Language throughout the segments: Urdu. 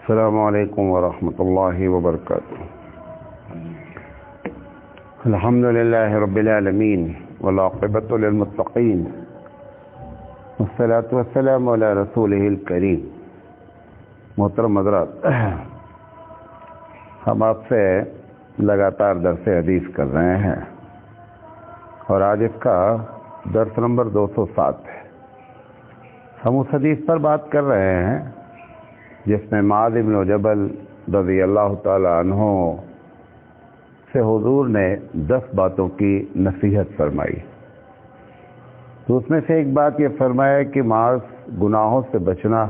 السلام علیکم ورحمۃ اللہ وبرکاتہ۔ الحمد للہ رب العالمین والعاقبۃ للمتقین والصلاۃ والسلام علی رسولہ الکریم۔ محترم حضرات، ہم آپ سے لگاتار درس حدیث کر رہے ہیں اور آج اس کا درس نمبر 207 ہے۔ ہم اس حدیث پر بات کر رہے ہیں جس میں معاذ بن جبل رضی اللہ تعالی عنہ سے حضور نے 10 باتوں کی نصیحت فرمائی۔ تو اس میں سے ایک بات یہ فرمایا کہ معاذ گناہوں سے بچنا،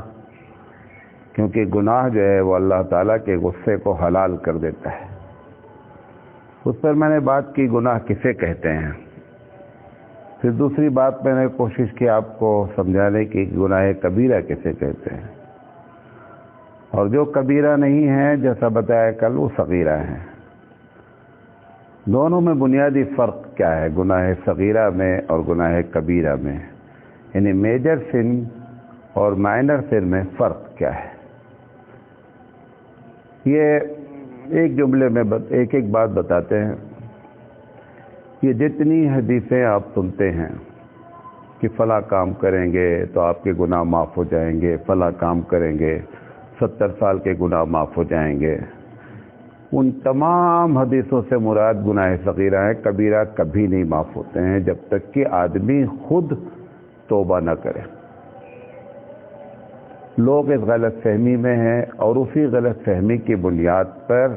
کیونکہ گناہ جو ہے وہ اللہ تعالیٰ کے غصے کو حلال کر دیتا ہے۔ اس پر میں نے بات کی گناہ کسے کہتے ہیں۔ پھر دوسری بات میں نے کوشش کی آپ کو سمجھانے کی کہ گناہ کبیرہ کسے کہتے ہیں، اور جو کبیرہ نہیں ہے جیسا بتایا کل وہ صغیرہ ہیں۔ دونوں میں بنیادی فرق کیا ہے، گناہ صغیرہ میں اور گناہ کبیرہ میں، یعنی میجر سن اور مائنر سن میں فرق کیا ہے۔ یہ ایک جملے میں ایک بات بتاتے ہیں۔ یہ جتنی حدیثیں آپ سنتے ہیں کہ فلاں کام کریں گے تو آپ کے گناہ معاف ہو جائیں گے، فلاں کام کریں گے 70 سال کے گناہ معاف ہو جائیں گے، ان تمام حدیثوں سے مراد گناہ صغیرہ ہیں۔ کبیرہ کبھی نہیں معاف ہوتے ہیں جب تک کہ آدمی خود توبہ نہ کرے۔ لوگ اس غلط فہمی میں ہیں اور اسی غلط فہمی کی بنیاد پر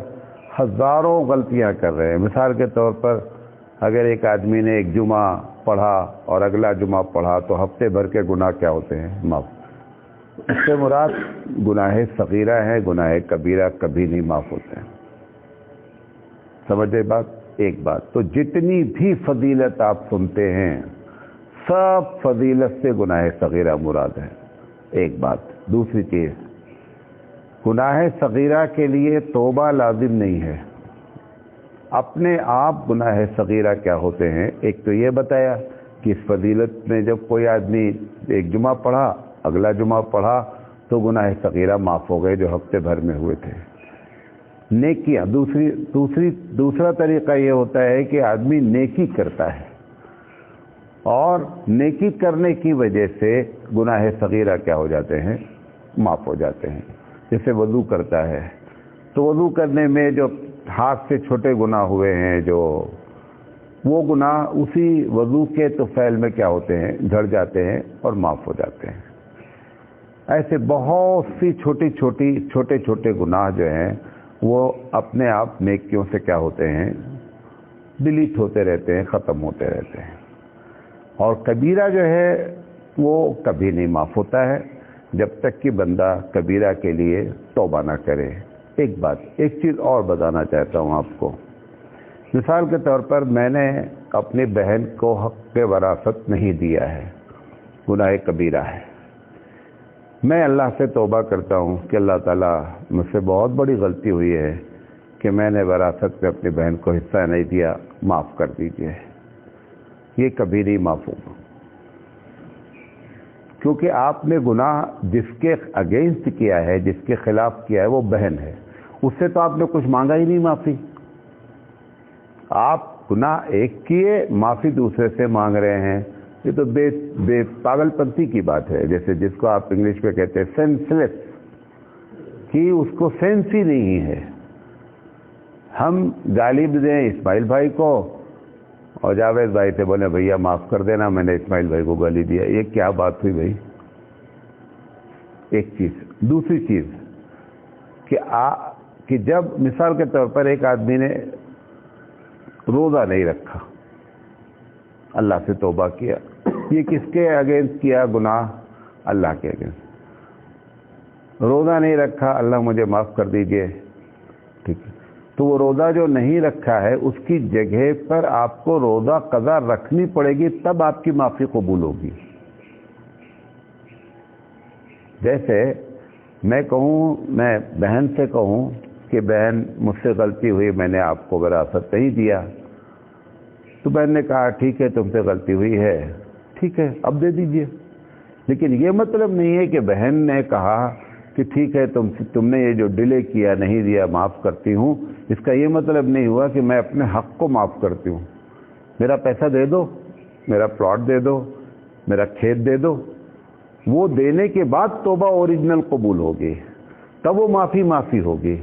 ہزاروں غلطیاں کر رہے ہیں۔ مثال کے طور پر اگر ایک آدمی نے ایک جمعہ پڑھا اور اگلا جمعہ پڑھا تو ہفتے بھر کے گناہ کیا ہوتے ہیں؟ معاف۔ اس سے مراد گناہ صغیرہ ہے، گناہ کبیرہ کبھی نہیں معاف ہوتے ہیں۔ سمجھے بات؟ ایک بات تو جتنی بھی فضیلت آپ سنتے ہیں سب فضیلت سے گناہ صغیرہ مراد ہے، ایک بات۔ دوسری چیز، گناہ صغیرہ کے لیے توبہ لازم نہیں ہے، اپنے آپ گناہ صغیرہ کیا ہوتے ہیں۔ ایک تو یہ بتایا کہ اس فضیلت میں جب کوئی آدمی ایک جمعہ پڑھا اگلا جمعہ پڑھا تو گناہ صغیرہ معاف ہو گئے جو ہفتے بھر میں ہوئے تھے۔ نیکیاں، دوسرا طریقہ یہ ہوتا ہے کہ آدمی نیکی کرتا ہے اور نیکی کرنے کی وجہ سے گناہ صغیرہ کیا ہو جاتے ہیں؟ معاف ہو جاتے ہیں۔ جیسے وضو کرتا ہے تو وضو کرنے میں جو ہاتھ سے چھوٹے گناہ ہوئے ہیں، جو وہ گناہ اسی وضو کے طفیل میں کیا ہوتے ہیں؟ جھڑ جاتے ہیں اور معاف ہو جاتے ہیں۔ ایسے بہت سی چھوٹے چھوٹے گناہ جو ہیں وہ اپنے آپ نیکیوں سے کیا ہوتے ہیں؟ ڈیلیٹ ہوتے رہتے ہیں، ختم ہوتے رہتے ہیں۔ اور کبیرہ جو ہے وہ کبھی نہیں معاف ہوتا ہے جب تک کہ بندہ کبیرہ کے لیے توبہ نہ کرے۔ ایک چیز اور بتانا چاہتا ہوں آپ کو۔ مثال کے طور پر میں نے اپنی بہن کو حق وراثت نہیں دیا ہے، گناہ کبیرہ ہے۔ میں اللہ سے توبہ کرتا ہوں کہ اللہ تعالیٰ مجھ سے بہت بڑی غلطی ہوئی ہے کہ میں نے وراثت میں اپنی بہن کو حصہ نہیں دیا، معاف کر دیجیے۔ یہ کبھی نہیں معاف ہوگا، کیونکہ آپ نے گناہ جس کے اگینسٹ کیا ہے، جس کے خلاف کیا ہے، وہ بہن ہے، اس سے تو آپ نے کچھ مانگا ہی نہیں معافی۔ آپ گناہ ایک کیے، معافی دوسرے سے مانگ رہے ہیں، یہ تو بے پاگل پنتی کی بات ہے۔ جیسے جس کو آپ انگلش میں کہتے ہیں سینس لیس، کہ اس کو سینس ہی نہیں ہے۔ ہم گالی بھی دیں اسماعیل بھائی کو اور جاوید بھائی سے بولے بھیا معاف کر دینا، میں نے اسماعیل بھائی کو گالی دیا، یہ کیا بات ہوئی بھائی؟ ایک چیز۔ دوسری چیز کہ جب مثال کے طور پر ایک آدمی نے روزہ نہیں رکھا، اللہ سے توبہ کیا، یہ کس کے اگینسٹ کیا گناہ؟ اللہ کے اگینسٹ۔ روزہ نہیں رکھا، اللہ مجھے معاف کر دیجئے، ٹھیک ہے، تو وہ روزہ جو نہیں رکھا ہے اس کی جگہ پر آپ کو روزہ قضا رکھنی پڑے گی، تب آپ کی معافی قبول ہوگی۔ جیسے میں بہن سے کہوں کہ بہن مجھ سے غلطی ہوئی، میں نے آپ کو وراثت نہیں دیا، تو بہن نے کہا ٹھیک ہے تم سے غلطی ہوئی ہے، ٹھیک ہے اب دے دیجئے۔ لیکن یہ مطلب نہیں ہے کہ بہن نے کہا کہ ٹھیک ہے تم نے یہ جو ڈیلے کیا نہیں دیا معاف کرتی ہوں، اس کا یہ مطلب نہیں ہوا کہ میں اپنے حق کو معاف کرتی ہوں۔ میرا پیسہ دے دو، میرا پلاٹ دے دو، میرا کھیت دے دو، وہ دینے کے بعد توبہ اوریجنل قبول ہوگی، تب وہ معافی ہوگی۔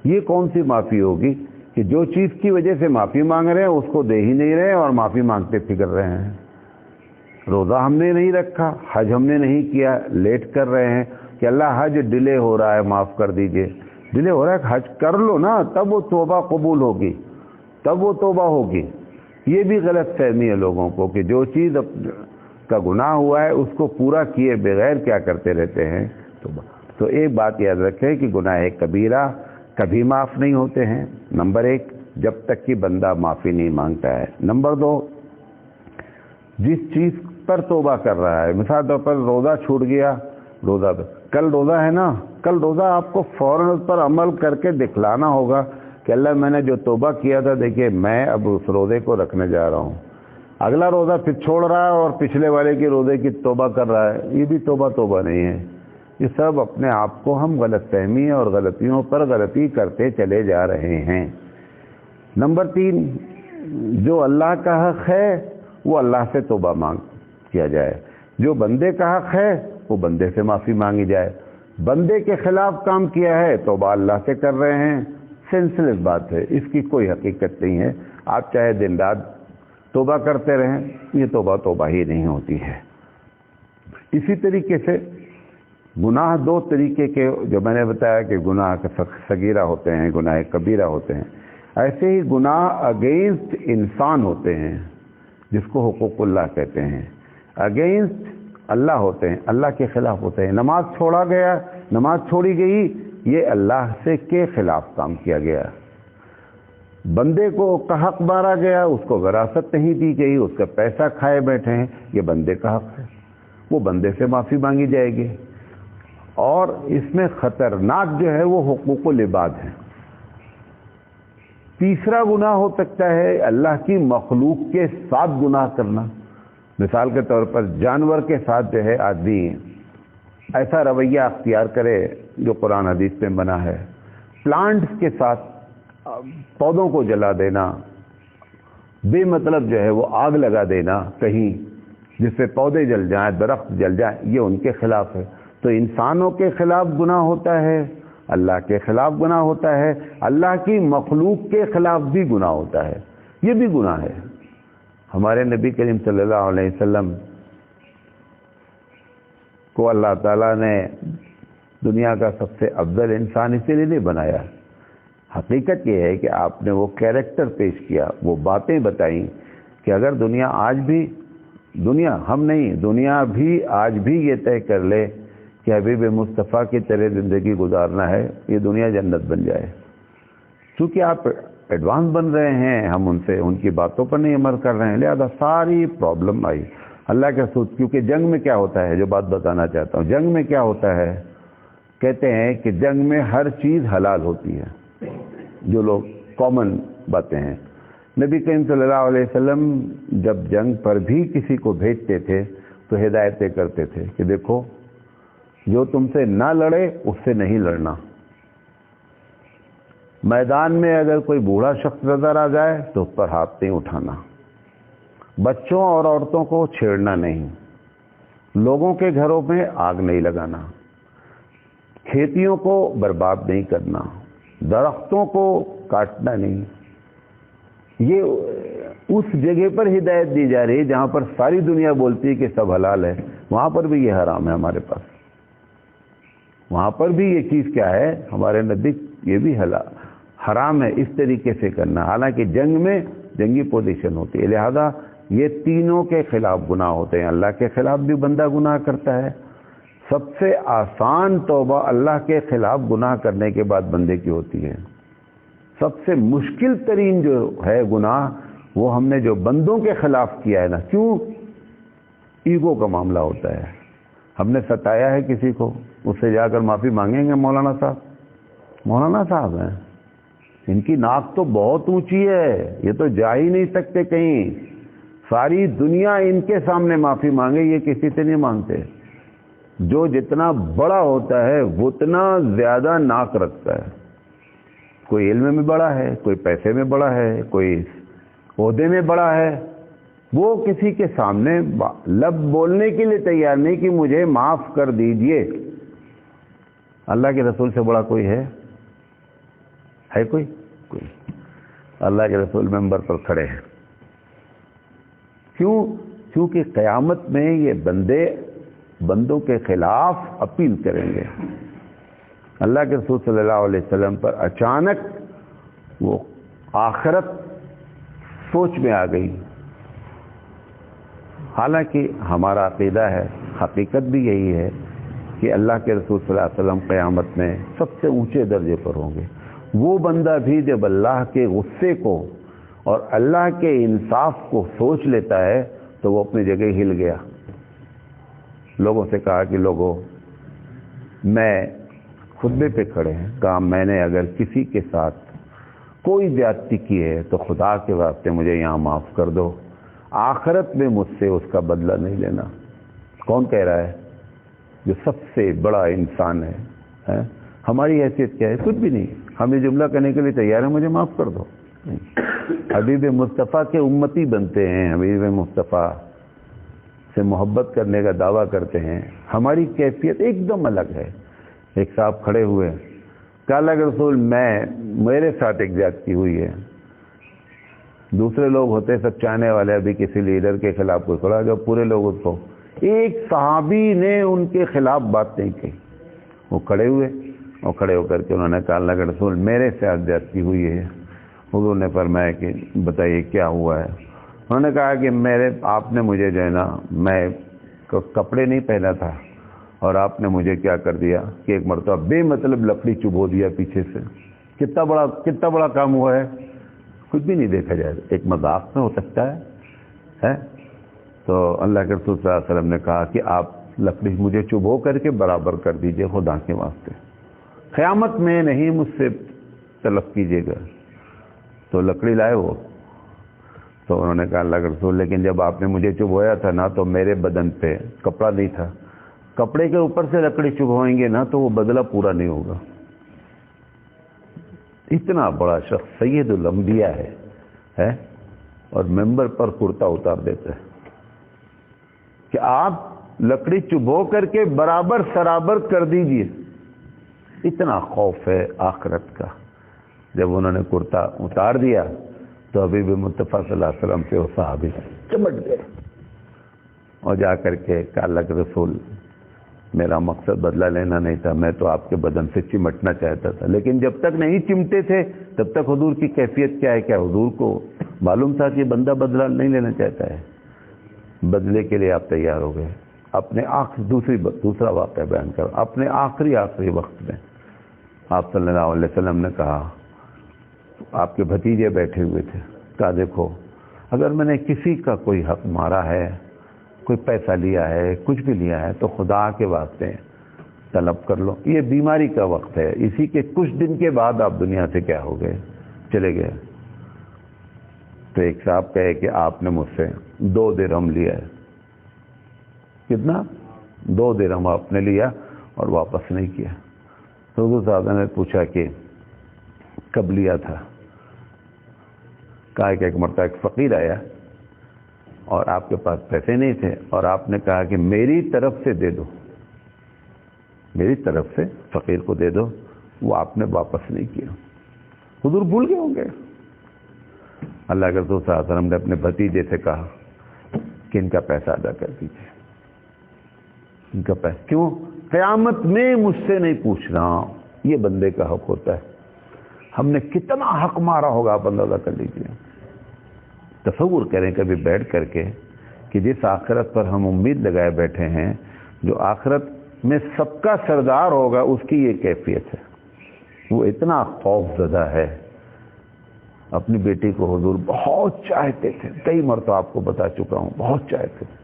یہ کون سی معافی ہوگی کہ جو چیز کی وجہ سے معافی مانگ رہے ہیں اس کو دے ہی نہیں رہے اور معافی مانگتے پھر رہے ہیں۔ روزہ ہم نے نہیں رکھا، حج ہم نے نہیں کیا، لیٹ کر رہے ہیں کہ اللہ حج ڈیلے ہو رہا ہے معاف کر دیجئے۔ ڈیلے ہو رہا ہے، حج کر لو نا، تب وہ توبہ قبول ہوگی، تب وہ توبہ ہوگی۔ یہ بھی غلط فہمی ہے لوگوں کو کہ جو چیز کا گناہ ہوا ہے اس کو پورا کیے بغیر کیا کرتے رہتے ہیں توبہ۔ تو ایک بات یاد رکھیں کہ گناہ کبیرہ کبھی معاف نہیں ہوتے ہیں، نمبر ایک، جب تک کہ بندہ معافی نہیں مانگتا ہے۔ نمبر دو، جس چیز پر توبہ کر رہا ہے، مثال طور پر روزہ چھوٹ گیا، روزہ کل روزہ ہے نا، کل روزہ آپ کو فوراً اس پر عمل کر کے دکھلانا ہوگا کہ اللہ میں نے جو توبہ کیا تھا دیکھیے میں اب اس روزے کو رکھنے جا رہا ہوں۔ اگلا روزہ پھر چھوڑ رہا ہے اور پچھلے والے کے روزے کی توبہ کر رہا ہے، یہ بھی توبہ نہیں ہے۔ یہ سب اپنے آپ کو ہم غلط فہمی اور غلطیوں پر غلطی کرتے چلے جا رہے ہیں۔ نمبر تین، جو اللہ کا حق ہے وہ اللہ سے توبہ مانگ کیا جائے، جو بندے کا حق ہے وہ بندے سے معافی مانگی جائے۔ بندے کے خلاف کام کیا ہے توبہ اللہ سے کر رہے ہیں، سینس لیس بات ہے، اس کی کوئی حقیقت نہیں ہے۔ آپ چاہے دن رات توبہ کرتے رہیں، یہ توبہ ہی نہیں ہوتی ہے۔ اسی طریقے سے گناہ دو طریقے کے جو میں نے بتایا کہ گناہ صغیرہ ہوتے ہیں، گناہ کبیرہ ہوتے ہیں، ایسے ہی گناہ اگینسٹ انسان ہوتے ہیں جس کو حقوق اللہ کہتے ہیں، اگینسٹ اللہ ہوتے ہیں، اللہ کے خلاف ہوتے ہیں۔ نماز چھوڑا گیا، نماز چھوڑی گئی، یہ اللہ سے کے خلاف کام کیا گیا۔ بندے کو کا حق مارا گیا، اس کو وراثت نہیں دی گئی، اس کا پیسہ کھائے بیٹھے ہیں، یہ بندے کا حق ہے، وہ بندے سے معافی مانگی جائے گی۔ اور اس میں خطرناک جو ہے وہ حقوق العباد ہے۔ تیسرا گناہ ہو سکتا ہے اللہ کی مخلوق کے ساتھ گناہ کرنا۔ مثال کے طور پر جانور کے ساتھ جو ہے آدمی ایسا رویہ اختیار کرے جو قرآن حدیث میں بنا ہے، پلانٹس کے ساتھ پودوں کو جلا دینا، بے مطلب جو ہے وہ آگ لگا دینا کہیں جس سے پودے جل جائیں، درخت جل جائیں، یہ ان کے خلاف ہے۔ تو انسانوں کے خلاف گناہ ہوتا ہے، اللہ کے خلاف گناہ ہوتا ہے، اللہ کی مخلوق کے خلاف بھی گناہ ہوتا ہے، یہ بھی گناہ ہے۔ ہمارے نبی کریم صلی اللہ علیہ وسلم کو اللہ تعالیٰ نے دنیا کا سب سے افضل انسان اسی لیے نہیں بنایا۔ حقیقت یہ ہے کہ آپ نے وہ کیریکٹر پیش کیا، وہ باتیں بتائیں کہ اگر دنیا آج بھی دنیا بھی آج بھی یہ طے کر لے کہ حبیب مصطفیٰ کی طرح زندگی گزارنا ہے، یہ دنیا جنت بن جائے۔ چونکہ آپ ایڈوانس بن رہے ہیں، ہم ان کی باتوں پر نہیں عمل کر رہے ہیں، لہذا ساری پرابلم آئی۔ اللہ کے رسول، کیونکہ جنگ میں کیا ہوتا ہے، جو بات بتانا چاہتا ہوں، جنگ میں کیا ہوتا ہے، کہتے ہیں کہ جنگ میں ہر چیز حلال ہوتی ہے، جو لوگ کامن باتیں ہیں۔ نبی کریم صلی اللہ علیہ وسلم جب جنگ پر بھی کسی کو بھیجتے تھے تو ہدایتیں کرتے تھے کہ دیکھو جو تم سے نہ لڑے اس سے نہیں لڑنا، میدان میں اگر کوئی بوڑھا شخص نظر آ جائے تو اس پر ہاتھ نہیں اٹھانا، بچوں اور عورتوں کو چھیڑنا نہیں، لوگوں کے گھروں میں آگ نہیں لگانا، کھیتیوں کو برباد نہیں کرنا، درختوں کو کاٹنا نہیں۔ یہ اس جگہ پر ہدایت دی جا رہی ہے جہاں پر ساری دنیا بولتی ہے کہ سب حلال ہے، وہاں پر بھی یہ حرام ہے ہمارے پاس، وہاں پر بھی یہ چیز کیا ہے ہمارے نزدیک یہ بھی حرام ہے اس طریقے سے کرنا، حالانکہ جنگ میں جنگی پوزیشن ہوتی ہے، لہذا یہ تینوں کے خلاف گناہ ہوتے ہیں۔ اللہ کے خلاف بھی بندہ گناہ کرتا ہے، سب سے آسان توبہ اللہ کے خلاف گناہ کرنے کے بعد بندے کی ہوتی ہے، سب سے مشکل ترین جو ہے گناہ وہ ہم نے جو بندوں کے خلاف کیا ہے نا، کیوں؟ ایگو کا معاملہ ہوتا ہے، ہم نے ستایا ہے کسی کو، اس سے جا کر معافی مانگیں گے مولانا صاحب ہیں، ان کی ناک تو بہت اونچی ہے، یہ تو جا ہی نہیں سکتے کہیں، ساری دنیا ان کے سامنے معافی مانگے، یہ کسی سے نہیں مانگتے، جو جتنا بڑا ہوتا ہے وہ اتنا زیادہ ناک رکھتا ہے. کوئی علم میں بڑا ہے، کوئی پیسے میں بڑا ہے، کوئی عہدے میں بڑا ہے، وہ کسی کے سامنے لب بولنے کے لیے تیار نہیں کہ مجھے معاف کر دیجئے. اللہ کے رسول سے بڑا کوئی ہے کوئی؟ اللہ کے رسول منبر پر کھڑے ہیں. کیونکہ قیامت میں یہ بندوں کے خلاف اپیل کریں گے. اللہ کے رسول صلی اللہ علیہ وسلم پر اچانک وہ آخرت سوچ میں آ گئی. حالانکہ ہمارا عقیدہ ہے، حقیقت بھی یہی ہے کہ اللہ کے رسول صلی اللہ علیہ وسلم قیامت میں سب سے اونچے درجے پر ہوں گے. وہ بندہ بھی جب اللہ کے غصے کو اور اللہ کے انصاف کو سوچ لیتا ہے تو وہ اپنی جگہ ہل گیا. لوگوں سے کہا کہ لوگوں، میں خطبے پہ کھڑے ہیں، کہا میں نے اگر کسی کے ساتھ کوئی زیادتی کی ہے تو خدا کے واسطے مجھے یہاں معاف کر دو، آخرت میں مجھ سے اس کا بدلہ نہیں لینا. کون کہہ رہا ہے؟ جو سب سے بڑا انسان ہے. ہماری حیثیت کیا ہے؟ کچھ بھی نہیں. ہم یہ جملہ کہنے کے لیے تیار ہیں مجھے معاف کر دو. حبیب مصطفیٰ کے امتی بنتے ہیں، حبیب مصطفیٰ سے محبت کرنے کا دعویٰ کرتے ہیں. ہماری کیفیت ایک دم الگ ہے. ایک صاحب کھڑے ہوئے، کہ اللہ کے رسول میرے ساتھ ایک زیادتی ہوئی ہے. دوسرے لوگ ہوتے سب چاہنے والے، ابھی کسی لیڈر کے خلاف کوئی کھڑا جو پورے لوگ اس کو، ایک صحابی نے ان کے خلاف بات نہیں کی. وہ کھڑے ہوئے اور کھڑے ہو کر کے انہوں نے کہا اللہ کے رسول میرے ساتھ زیادتی ہوئی ہے. حضور نے فرمایا کہ بتائیے کیا ہوا ہے. انہوں نے کہا کہ آپ نے مجھے جو ہے نا، میں کپڑے نہیں پہنا تھا اور آپ نے مجھے کیا کر دیا کہ ایک مرتبہ بے مطلب لکڑی چبھو دیا پیچھے سے. کتنا بڑا کام ہوا ہے. کچھ بھی نہیں دیکھا جائے، ایک مذاق میں ہو سکتا ہے. تو اللہ کے رسول صلی اللہ علیہ وسلم نے کہا کہ آپ لکڑی مجھے چبھو کر کے برابر کر دیجئے خدا کے واسطے، قیامت میں نہیں مجھ سے طلب کیجئے گا. تو لکڑی لائے وہ. تو انہوں نے کہا اللہ کے رسول لیکن جب آپ نے مجھے چبھویا تھا نا تو میرے بدن پہ کپڑا نہیں تھا. کپڑے کے اوپر سے لکڑی چبھوئیں گے نا تو وہ بدلہ پورا نہیں ہوگا. اتنا بڑا شخص سید الانبیاء ہے اور ممبر پر کرتا اتار دیتا ہے کہ آپ لکڑی چبھو کر کے برابر سرابر کر دیجئے. اتنا خوف ہے آخرت کا. جب انہوں نے کرتا اتار دیا تو حبیب مصطفیٰ صلی اللہ علیہ وسلم سے وہ صحابی چمٹ گئے اور جا کر کے کہا اللہ کے رسول میرا مقصد بدلہ لینا نہیں تھا، میں تو آپ کے بدن سے چمٹنا چاہتا تھا. لیکن جب تک نہیں چمٹے تھے تب تک حضور کی کیفیت کیا ہے؟ کیا حضور کو معلوم تھا کہ بندہ بدلہ نہیں لینا چاہتا ہے؟ بدلے کے لیے آپ تیار ہو گئے. اپنے دوسرا واقعہ بیان کرو. اپنے آخری وقت میں آپ صلی اللہ علیہ وسلم نے کہا، آپ کے بھتیجے بیٹھے ہوئے تھے، کہا دیکھو اگر میں نے کسی کا کوئی حق مارا ہے، کوئی پیسہ لیا ہے، کچھ بھی لیا ہے تو خدا کے واسطے طلب کر لو. یہ بیماری کا وقت ہے، اسی کے کچھ دن کے بعد آپ دنیا سے کیا ہو گئے، چلے گئے. تو ایک صاحب کہے کہ آپ نے مجھ سے 2 درہم لیا ہے. کتنا؟ 2 درہم آپ نے لیا اور واپس نہیں کیا. تو حضور صاحب نے پوچھا کہ کب لیا تھا؟ کہا کہ ایک مرتبہ ایک فقیر آیا اور آپ کے پاس پیسے نہیں تھے اور آپ نے کہا کہ میری طرف سے دے دو، میری طرف سے فقیر کو دے دو. وہ آپ نے واپس نہیں کیا. حضور بھول گئے ہوں گے. اللہ کے رسول صلی اللہ علیہ وسلم نے اپنے بھتیجے سے کہا کہ ان کا پیسہ ادا کر دیجیے. ان کا پیسہ کیوں؟ قیامت میں مجھ سے نہیں پوچھنا. یہ بندے کا حق ہوتا ہے. ہم نے کتنا حق مارا ہوگا آپ اندازہ کر لیجیے. تصور کریں کبھی بیٹھ کر کے کہ جس آخرت پر ہم امید لگائے بیٹھے ہیں، جو آخرت میں سب کا سردار ہوگا، اس کی یہ کیفیت ہے. وہ اتنا خوف زدہ ہے. اپنی بیٹی کو حضور بہت چاہتے تھے، کئی مرتبہ آپ کو بتا چکا ہوں، بہت چاہتے تھے.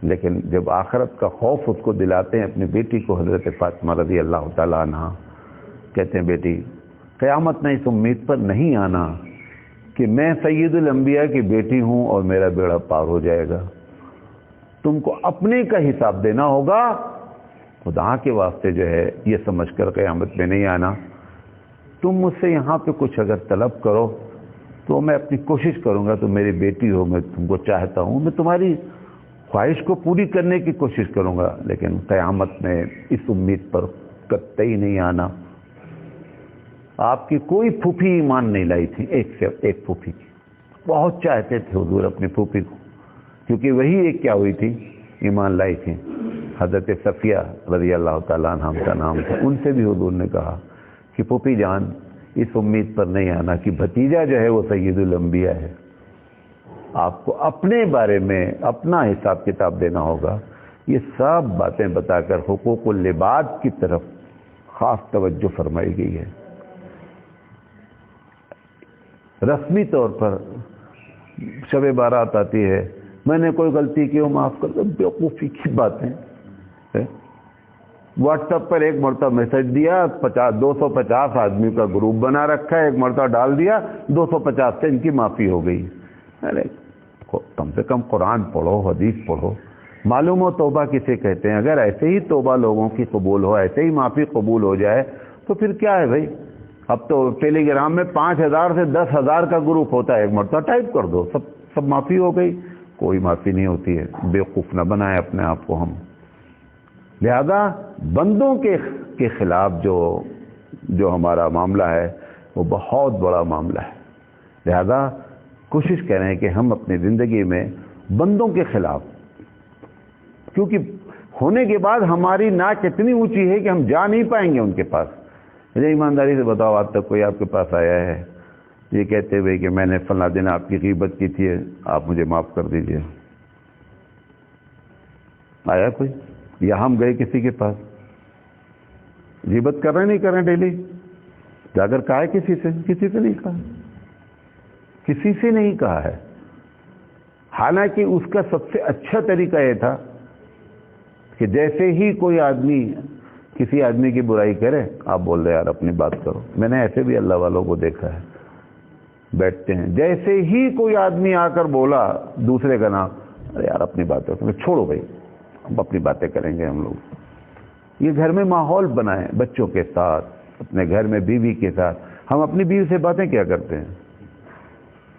لیکن جب آخرت کا خوف اس کو دلاتے ہیں اپنی بیٹی کو، حضرت فاطمہ رضی اللہ تعالیٰ عنہ کہتے ہیں بیٹی قیامت میں اس امید پر نہیں آنا کہ میں سید الانبیاء کی بیٹی ہوں اور میرا بیڑا پار ہو جائے گا. تم کو اپنے کا حساب دینا ہوگا. خدا کے واسطے جو ہے یہ سمجھ کر قیامت میں نہیں آنا. تم مجھ سے یہاں پہ کچھ اگر طلب کرو تو میں اپنی کوشش کروں گا. تم میری بیٹی ہو, میں تم کو چاہتا ہوں, میں تمہاری خواہش کو پوری کرنے کی کوشش کروں گا, لیکن قیامت میں اس امید پر قطعی نہیں آنا. آپ کی کوئی پھوپھی ایمان نہیں لائی تھی, ایک پھوپھی کی بہت چاہتے تھے حضور اپنی پھوپھی کو, کیونکہ وہی ایک کیا ہوئی تھی, ایمان لائی تھی. حضرت صفیہ رضی اللہ تعالیٰ عنہ کا نام تھا. ان سے بھی حضور نے کہا کہ پھوپھی جان اس امید پر نہیں آنا کہ بھتیجا جو ہے وہ سید الانبیاء ہے. آپ کو اپنے بارے میں اپنا حساب کتاب دینا ہوگا. یہ سب باتیں بتا کر حقوق العباد کی طرف خاص توجہ فرمائی گئی ہے. رسمی طور پر شب بارات آتی ہے, میں نے کوئی غلطی کی ہو معاف کر دو, بیوقوفی کی باتیں. واٹس ایپ پر ایک مرتبہ میسج دیا, 250 آدمی کا گروپ بنا رکھا ہے, ایک مرتبہ ڈال دیا, 250 سے ان کی معافی ہو گئی. ارے کم سے کم قرآن پڑھو, حدیث پڑھو, معلوم ہو توبہ کسے کہتے ہیں. اگر ایسے ہی توبہ لوگوں کی قبول ہو, ایسے ہی معافی قبول ہو جائے تو پھر کیا ہے بھائی. اب تو ٹیلی گرام میں 5000 سے 10,000 کا گروپ ہوتا ہے, ایک مرتبہ ٹائپ کر دو, سب معافی ہو گئی. کوئی معافی نہیں ہوتی ہے. بیوقوف نہ بنائے اپنے آپ کو ہم. لہذا بندوں کے خلاف جو ہمارا معاملہ ہے وہ بہت بڑا معاملہ ہے. لہذا کوشش کریں کہ ہم اپنی زندگی میں بندوں کے خلاف, کیونکہ ہونے کے بعد ہماری ناک اتنی اونچی ہے کہ ہم جا نہیں پائیں گے ان کے پاس. مجھے ایمانداری سے بتاؤ, آج تک کوئی آپ کے پاس آیا ہے یہ کہتے ہوئے کہ میں نے فلاں دن آپ کی غیبت کی تھی, آپ مجھے معاف کر دیجئے؟ آیا کوئی؟ یا ہم گئے کسی کے پاس, غیبت کر رہے نہیں کر رہے ڈیلی, جا کر کہا ہے کسی سے نہیں کہا, کسی سے نہیں کہا ہے. حالانکہ اس کا سب سے اچھا طریقہ یہ تھا کہ جیسے ہی کوئی آدمی کسی آدمی کی برائی کرے, آپ بول رہے یار اپنی بات کرو. میں نے ایسے بھی اللہ والوں کو دیکھا ہے, بیٹھتے ہیں, جیسے ہی کوئی آدمی آ کر بولا دوسرے کا نام, ارے یار اپنی باتیں چھوڑو بھائی, ہم اپنی باتیں کریں گے ہم لوگ. یہ گھر میں ماحول بنائیں, بچوں کے ساتھ, اپنے گھر میں بیوی کے ساتھ. ہم اپنی بیوی سے باتیں کیا کرتے ہیں,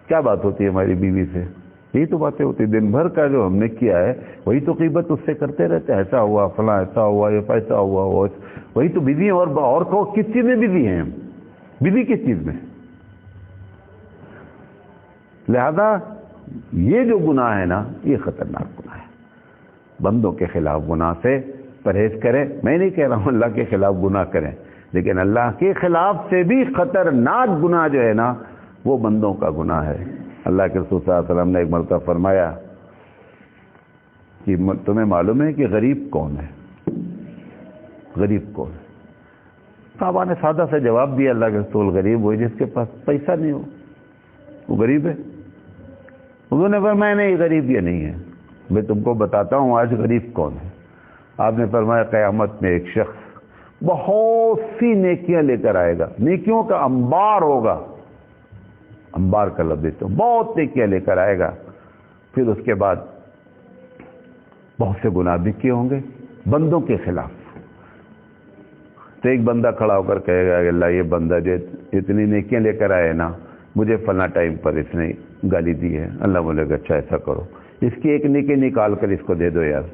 کیا بات ہوتی ہے ہماری بیوی سے؟ یہی تو باتیں ہوتی. دن بھر کا جو ہم نے کیا ہے وہی تو غیبت اس سے کرتے رہتے ہیں. ایسا ہوا, فلاں ایسا ہوا, یہ ایسا ہوا, وہی تو بزی ہیں. اور کس چیز میں بزی ہیں ہم؟ بزی کس چیز میں؟ لہذا یہ جو گناہ ہے نا, یہ خطرناک گناہ ہے. بندوں کے خلاف گناہ سے پرہیز کریں. میں نہیں کہہ رہا ہوں اللہ کے خلاف گناہ کریں, لیکن اللہ کے خلاف سے بھی خطرناک گناہ جو ہے نا وہ بندوں کا گناہ ہے. اللہ کے رسول صلی اللہ علیہ وسلم نے ایک مرتبہ فرمایا کہ تمہیں معلوم ہے کہ غریب کون ہے؟ غریب کون ہے؟ صحابہ نے سادہ سا جواب دیا, اللہ کے رسول غریب وہی جس کے پاس پیسہ نہیں ہو, وہ غریب ہے. انہوں نے فرمایا نہیں, غریب یہ نہیں ہے. میں تم کو بتاتا ہوں آج غریب کون ہے. آپ نے فرمایا قیامت میں ایک شخص بہت سی نیکیاں لے کر آئے گا, نیکیوں کا انبار ہوگا. انبار کا لفظ دیتا ہوں, بہت نیکیاں لے کر آئے گا. پھر اس کے بعد بہت سے گناہ بھی کیے ہوں گے بندوں کے خلاف. تو ایک بندہ کھڑا ہو کر کہے گا کہ اللہ یہ بندہ جو اتنی نیکیاں لے کر آئے نا, مجھے فلاں ٹائم پر اس نے گالی دی ہے. اللہ بولے گا اچھا ایسا کرو, اس کی ایک نیکی نکال کر اس کو دے دو یار,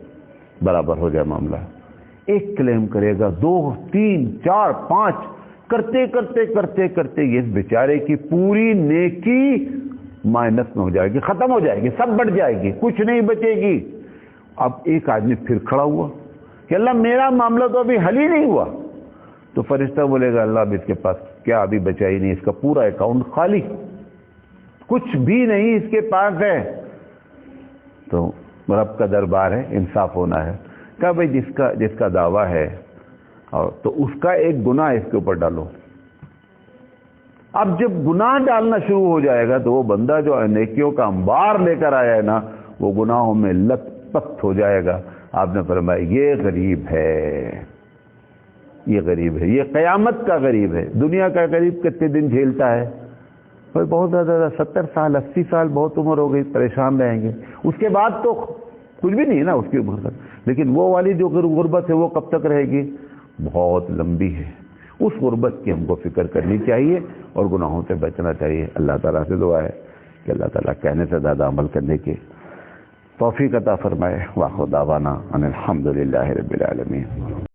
برابر ہو جائے معاملہ. ایک کلیم کرے گا, 2 3 4 5 کرتے کرتے کرتے کرتے یہ بیچارے کی پوری نیکی مائنس میں ہو جائے گی, ختم ہو جائے گی, سب بڑھ جائے گی, کچھ نہیں بچے گی. اب ایک آدمی پھر کھڑا ہوا کہ اللہ میرا معاملہ تو ابھی حل ہی نہیں ہوا. تو فرشتہ بولے گا اللہ اب اس کے پاس کیا ابھی بچا ہی نہیں, اس کا پورا اکاؤنٹ خالی, کچھ بھی نہیں اس کے پاس ہے. تو رب کا دربار ہے, انصاف ہونا ہے. کہا بھائی جس کا دعویٰ ہے اور تو اس کا ایک گناہ اس کے اوپر ڈالو. اب جب گناہ ڈالنا شروع ہو جائے گا تو وہ بندہ جو نیکیوں کا انبار لے کر آیا ہے نا وہ گناہوں میں لت پت ہو جائے گا. آپ نے فرمایا یہ غریب ہے, یہ غریب ہے, یہ قیامت کا غریب ہے. دنیا کا غریب کتنے دن جھیلتا ہے؟ بہت زیادہ 70 سال 80 سال, بہت عمر ہو گئی, پریشان رہیں گے. اس کے بعد تو کچھ بھی نہیں ہے نا اس کی عمر تک. لیکن وہ والی جو غربت ہے وہ کب تک رہے گی؟ بہت لمبی ہے. اس غربت کی ہم کو فکر کرنی چاہیے اور گناہوں سے بچنا چاہیے. اللہ تعالیٰ سے دعا ہے کہ اللہ تعالیٰ کہنے سے زیادہ عمل کرنے کی توفیق عطا فرمائے. وآخر دعوانا ان الحمد للہ رب العالمین.